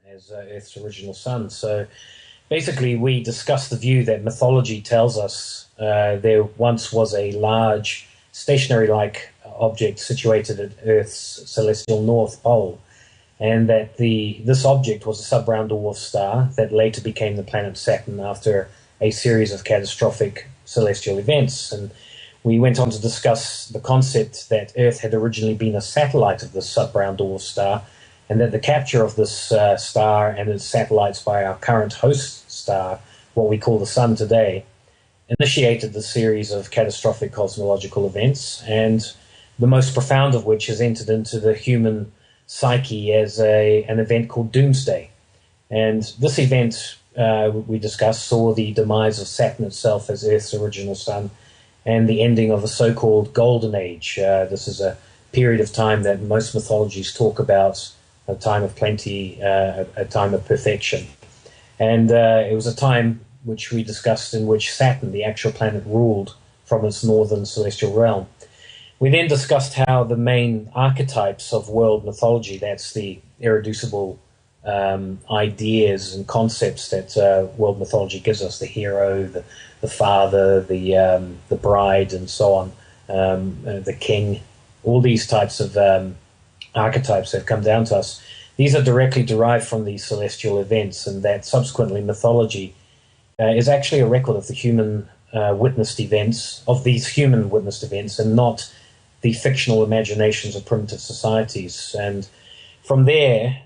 as Earth's original sun. So basically, we discussed the view that mythology tells us there once was a large stationary-like object situated at Earth's celestial north pole, and that this object was a sub-brown dwarf star that later became the planet Saturn after a series of catastrophic celestial events. And we went on to discuss the concept that Earth had originally been a satellite of this sub-brown dwarf star, and that the capture of this star and its satellites by our current host star, what we call the Sun today, initiated the series of catastrophic cosmological events, and the most profound of which has entered into the human psyche as an event called Doomsday. And this event, we discussed, saw the demise of Saturn itself as Earth's original sun, and the ending of a so-called Golden Age. This is a period of time that most mythologies talk about, a time of plenty, a time of perfection. And it was a time which we discussed in which Saturn, the actual planet, ruled from its northern celestial realm. We then discussed how the main archetypes of world mythology, that's the irreducible ideas and concepts that world mythology gives us, the hero, the father, the bride, and so on, the king, all these types of archetypes have come down to us. These are directly derived from these celestial events, and that subsequently mythology is actually a record of the human witnessed events, of these human witnessed events, and not the fictional imaginations of primitive societies. And from there,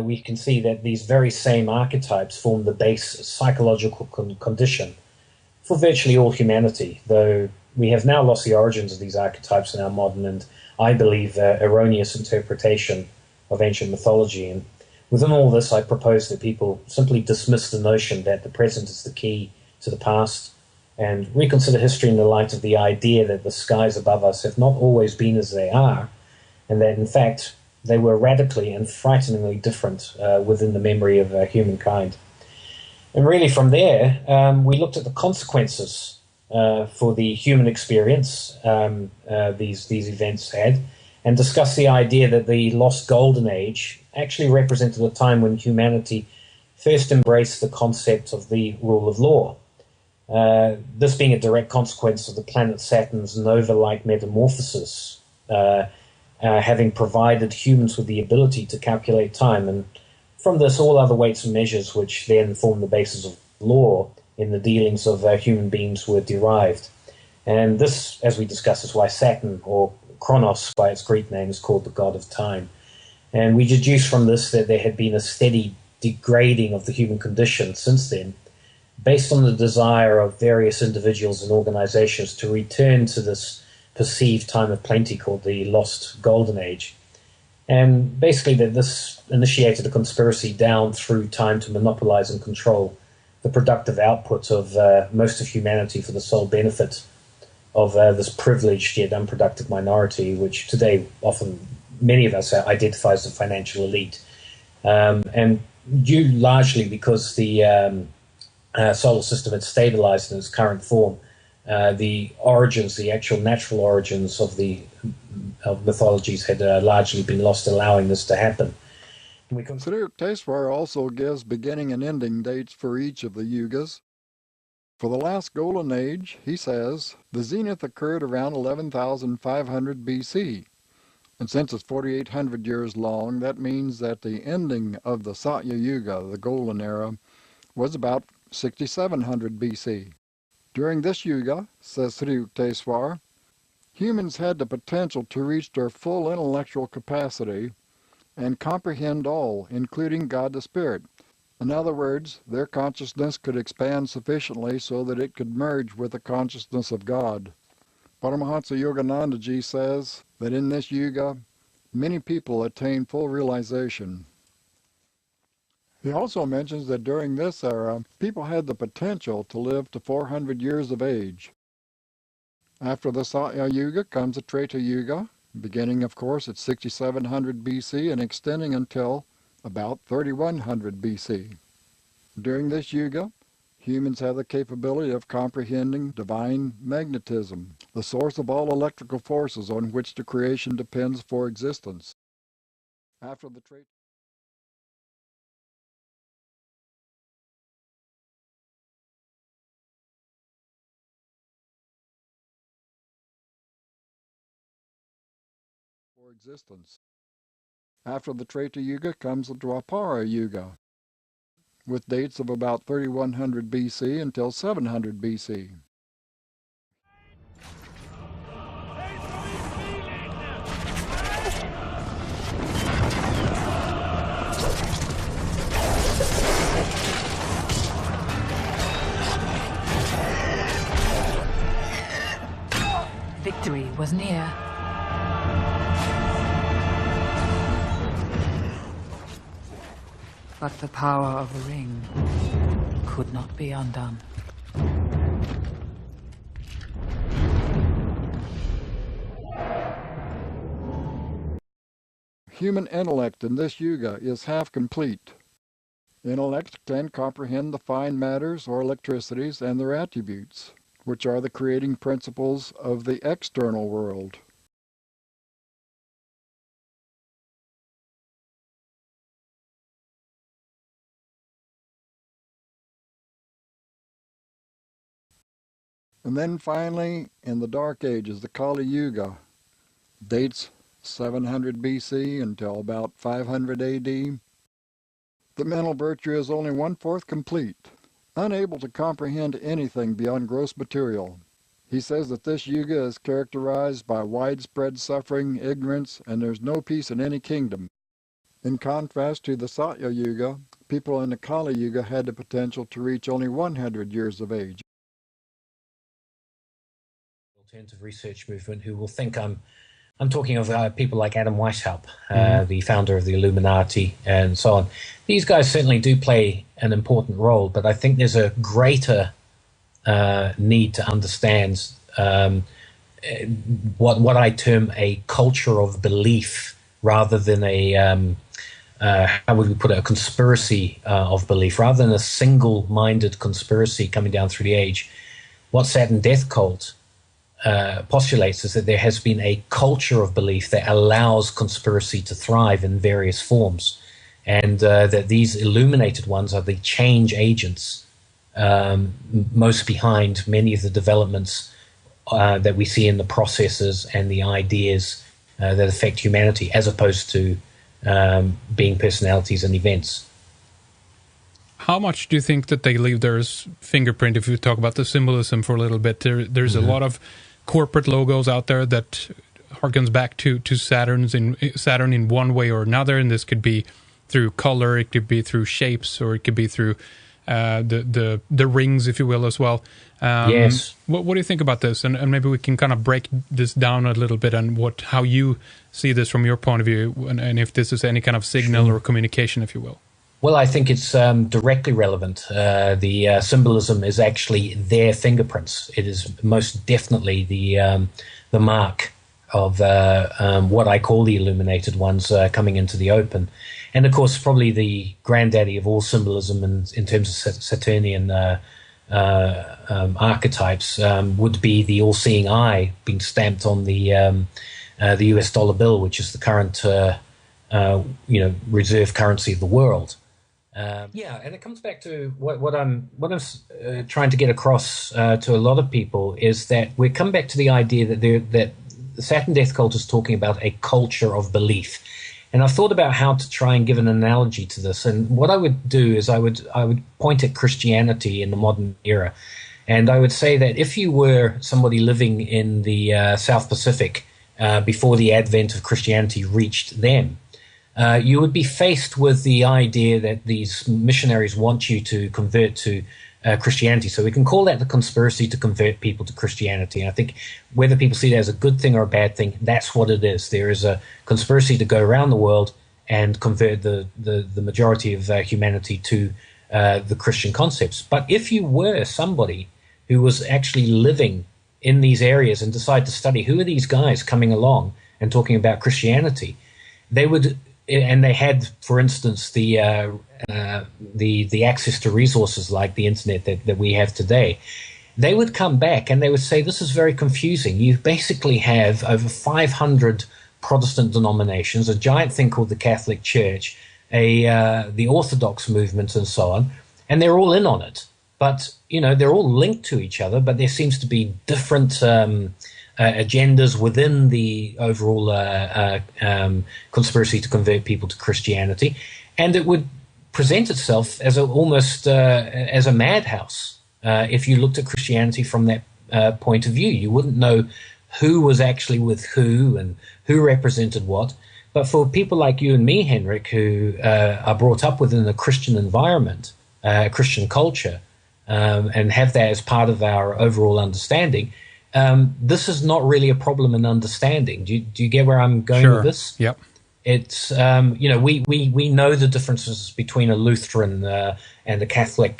we can see that these very same archetypes form the base psychological condition for virtually all humanity, though we have now lost the origins of these archetypes in our modern and, I believe, erroneous interpretation of ancient mythology. And within all this, I propose that people simply dismiss the notion that the present is the key to the past and reconsider history in the light of the idea that the skies above us have not always been as they are, and that, in fact, they were radically and frighteningly different within the memory of humankind. And really from there, we looked at the consequences for the human experience these events had, and discussed the idea that the lost golden age actually represented a time when humanity first embraced the concept of the rule of law. This being a direct consequence of the planet Saturn's nova-like metamorphosis, having provided humans with the ability to calculate time. And from this, all other weights and measures which then form the basis of law in the dealings of human beings were derived. And this, as we discussed, is why Saturn, or Kronos by its Greek name, is called the god of time. And we deduce from this that there had been a steady degrading of the human condition since then, based on the desire of various individuals and organizations to return to this perceived time of plenty called the lost golden age. And basically that this initiated a conspiracy down through time to monopolize and control the productive output of most of humanity for the sole benefit of this privileged yet unproductive minority, which today often many of us identify as the financial elite. And due largely because the solar system had stabilized in its current form, the origins, the actual natural origins of mythologies had largely been lost, allowing this to happen. J.R.R. also gives beginning and ending dates for each of the Yugas. For the last golden age, he says, the zenith occurred around 11,500 BC. And since it's 4,800 years long, that means that the ending of the Satya Yuga, the golden era, was about 6,700 BC. During this Yuga, says Sri Yukteswar, humans had the potential to reach their full intellectual capacity and comprehend all, including God the Spirit. In other words, their consciousness could expand sufficiently so that it could merge with the consciousness of God. Paramahansa Yoganandaji says that in this Yuga, many people attain full realization. He also mentions that during this era, people had the potential to live to 400 years of age. After the Satya Yuga comes the Treta Yuga, beginning of course at 6700 BC and extending until about 3100 BC. During this Yuga, humans have the capability of comprehending divine magnetism, the source of all electrical forces on which the creation depends for existence. After the Treta for existence. After the Treta Yuga comes the Dwapara Yuga, with dates of about 3100 BC until 700 BC. Victory was near. But the power of the ring could not be undone. Human intellect in this yuga is half complete. Intellect can comprehend the fine matters or electricities and their attributes, which are the creating principles of the external world. And then finally, in the Dark Ages, the Kali Yuga, dates 700 BC until about 500 AD, the mental virtue is only 1/4 complete, unable to comprehend anything beyond gross material. He says that this yuga is characterized by widespread suffering, ignorance, and there's no peace in any kingdom. In contrast to the Satya Yuga, people in the Kali Yuga had the potential to reach only 100 years of age. Alternative research movement who will think I'm talking of people like Adam Weishaupt, the founder of the Illuminati and so on. These guys certainly do play an important role, but I think there's a greater need to understand what I term a culture of belief rather than a how would we put it, a conspiracy of belief, rather than a single-minded conspiracy coming down through the age. What Saturn Death Cult postulates is that there has been a culture of belief that allows conspiracy to thrive in various forms, and that these illuminated ones are the change agents most behind many of the developments that we see in the processes and the ideas that affect humanity, as opposed to being personalities and events. How much do you think that they leave their fingerprint? If you talk about the symbolism for a little bit, there's a lot of corporate logos out there that harkens back to Saturn in one way or another, and this could be through color, it could be through shapes, or it could be through the rings, if you will, as well. Yes. What do you think about this? And maybe we can kind of break this down a little bit and how you see this from your point of view, and if this is any kind of signal or communication, if you will. Well, I think it's directly relevant. The symbolism is actually their fingerprints. It is most definitely the mark of what I call the illuminated ones coming into the open. And, of course, probably the granddaddy of all symbolism in terms of Saturnian archetypes would be the all-seeing eye being stamped on the US dollar bill, which is the current reserve currency of the world. And it comes back to what I'm trying to get across to a lot of people is that we come back to the idea that the Saturn Death Cult is talking about a culture of belief, and I've thought about how to try and give an analogy to this. And what I would do is I would point at Christianity in the modern era, and I would say that if you were somebody living in the South Pacific before the advent of Christianity reached them, you would be faced with the idea that these missionaries want you to convert to Christianity. So we can call that the conspiracy to convert people to Christianity. And I think whether people see that as a good thing or a bad thing, that's what it is. There is a conspiracy to go around the world and convert the majority of humanity to the Christian concepts. But if you were somebody who was actually living in these areas and decide to study who are these guys coming along and talking about Christianity, they would... And they had, for instance, the access to resources like the internet that we have today. They would come back and they would say, this is very confusing. You basically have over 500 Protestant denominations, a giant thing called the Catholic Church, the Orthodox movement and so on, and they're all in on it. But, they're all linked to each other, but there seems to be different agendas within the overall conspiracy to convert people to Christianity, and it would present itself as almost as a madhouse. If you looked at Christianity from that point of view, you wouldn't know who was actually with who and who represented what. But for people like you and me, Henrik, who are brought up within a Christian environment, Christian culture, and have that as part of our overall understanding, this is not really a problem in understanding. Do you get where I'm going with this? Yep. It's we know the differences between a Lutheran and a Catholic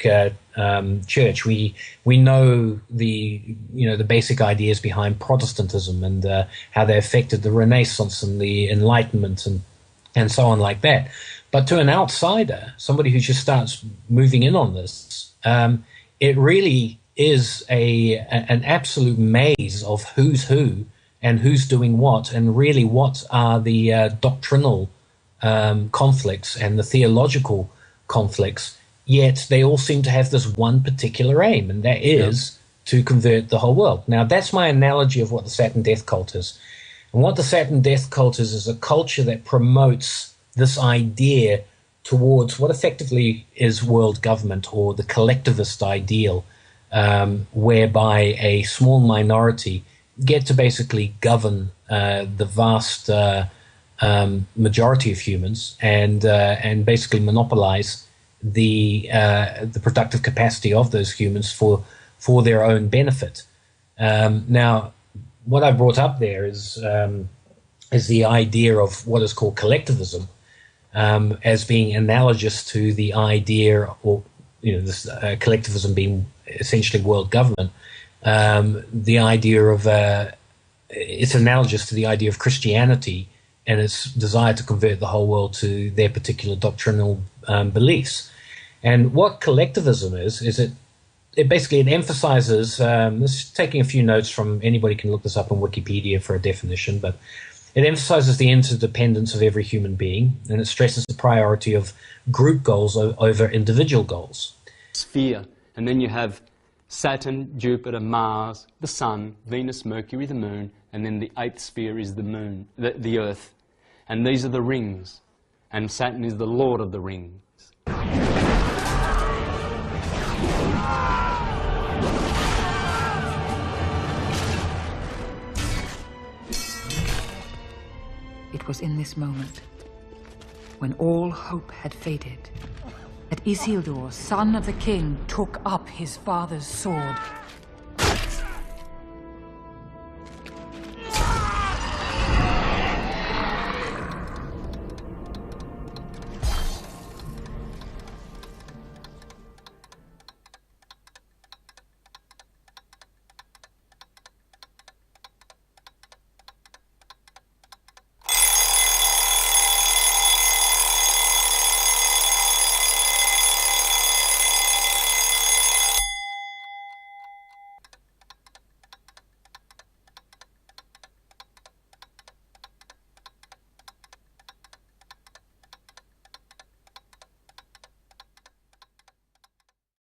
church. We know the basic ideas behind Protestantism and how they affected the Renaissance and the Enlightenment and so on like that. But to an outsider, somebody who just starts moving in on this, it really is an absolute maze of who's who and who's doing what, and really what are the doctrinal conflicts and the theological conflicts, yet they all seem to have this one particular aim, and that is to convert the whole world. Now, that's my analogy of what the Saturn death cult is. And what the Saturn death cult is a culture that promotes this idea towards what effectively is world government, or the collectivist ideal, whereby a small minority get to basically govern the vast majority of humans, and basically monopolize the productive capacity of those humans for their own benefit. Now, what I brought up there is the idea of what is called collectivism, as being analogous to the idea, or this collectivism being essentially world government. The idea of it's analogous to the idea of Christianity and its desire to convert the whole world to their particular doctrinal beliefs. And what collectivism is it basically emphasizes, this is taking a few notes from, anybody can look this up on Wikipedia for a definition, but it emphasizes the interdependence of every human being, and it stresses the priority of group goals over individual goals. Sphere, and then you have Saturn, Jupiter, Mars, the Sun, Venus, Mercury, the Moon, and then the eighth sphere is the Moon, the Earth. And these are the rings, and Saturn is the Lord of the rings. It was in this moment, when all hope had faded, that Isildur, son of the king, took up his father's sword